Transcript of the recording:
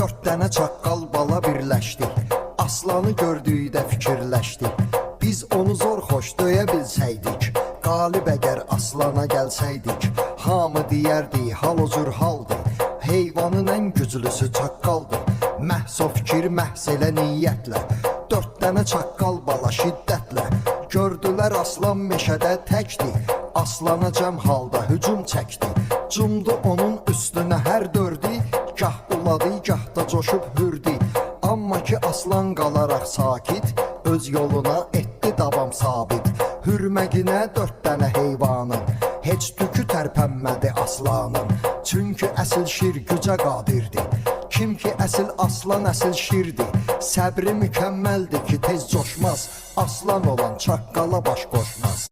Dörd dənə çaqqal bala birləşdi. Aslanı gördükdə fikirləşdi. Biz onu zor xoş döyə bilsəydik, qalib əgər aslana gəlsəydik, hamı deyərdi hal o cür haldır. Heyvanın ən güclüsü çaqqaldır. Məhz o fikir, məhz elə niyyətlə, dörd dənə çaqqal bala şiddətlə gördülər aslan meşədə təkdi. Aslana cəm halda hücum çəkdi. Cumdu onun üstünə hər dördü, gah uladı, gah da coşub hürdü. Amma ki aslan qalaraq sakit, öz yoluna etdi davam sabit. Hürməginə dörd dənə heyvanın, heç tükü tərpənmədi aslanın. Çünki əsil şir gücə qadirdir. Kim ki əsil aslan, əsil şirdir. Səbri mükəmməldir ki tez coşmaz. Aslan olan çaqqala baş qoşmaz.